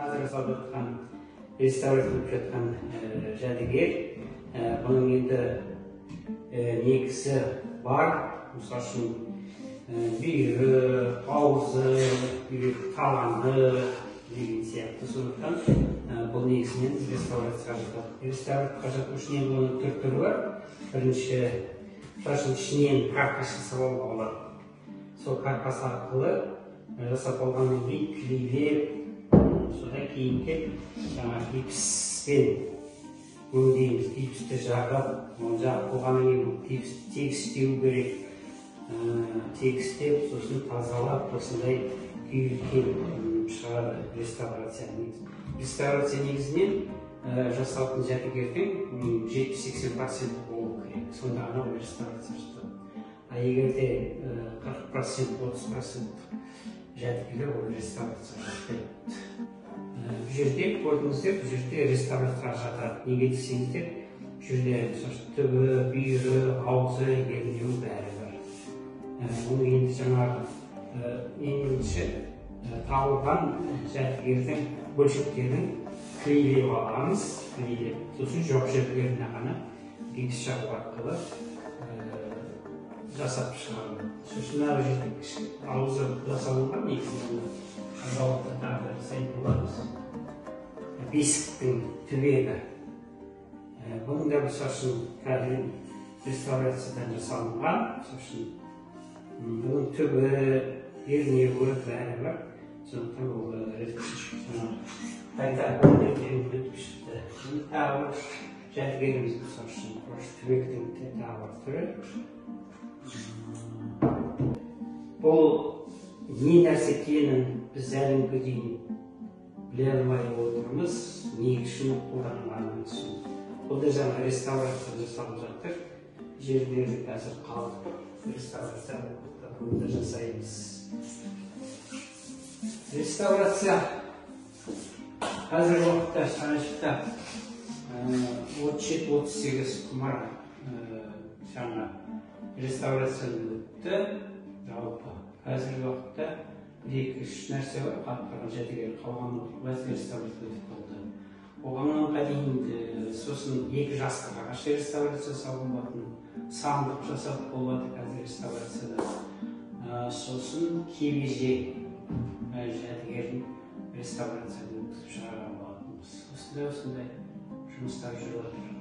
қазір жасалып жатқан реставрицияланып жатқан жәдігер. Бұның енді негізі бар. Мысалы үшін бүйірі, аузы, таланы деген сияқты. Сондықтан бұл негізінен реставрацияға жатады. Реставрацияға жату үшін енді оның төрт түрі бар. Бірінші, ішінен каркас жасап алуға болады. Сол каркас арқылы жасап алғаннан кейін клейлеп, содан кейін келіп жаңа гипспен өңдейміз. Гипсті жағып, жағып болғаннан кейін гипсті тегістеу керек. Тегістеп, сосын тазалап, осындай күйілген шығады реставрация. Реставрация негізінен жасалатын жәдігердің 70-80% болу керек. Сонда анау реставрация жасалады. А егер де 40%, 30% жәдігерлер ол реставрация жасалады. Бұл жерде көрдіңіздер, бұл жерде реставрацияға жатады. Неге десеңіздер, бұл жерде түбі, бүйірі, аузы, ернеуі бәрі бар. Оны енді жаңағы бірінші табылған жәдігердің бөлшектерін клейлеп аламыз, сосын жоқ жерлеріне ғана гипс жағу арқылы жасап шығарамыз. Сосын ары жерде аузы жасалынған негізінен зауытта тағы жасайтын боламыз. Бесіктің түбегі. Бұның да мысалы қазір реставрациядан жасалынған. Бұның түбі, ернеуі бәрі бар. Сондықтан ол қайта өткішті. Тағы бір жәдігеріміз мысалы түбектің тағы бір түрі. Бұл не нәрсе екенін біз әлемге дейін біле алмай отырмыз, не үшін қолданылғанын үшін. Бұл да жаңа реставрация жасалып жатыр. Жерлері қазір қалдық, реставрация да жасаймыз. Реставрация қазіргі уақытта Шарашевта 37-38 құмар жаңа реставрация өтті. Жалпы қазіргі уақытта 2-3 нәрсе бар, қатпаған жәдігер қалған реставрация өтіп қалды. Оғаннан дейін сосын 2 жастық ағаш реставрация жасалған болатын, сандық жасалып болады қазір реставрацияда. Сосын кебеже жәдігердің реставрацияны өткізіп шығарған болатынбыз. Осындай жұмыстар жүріп жатыр.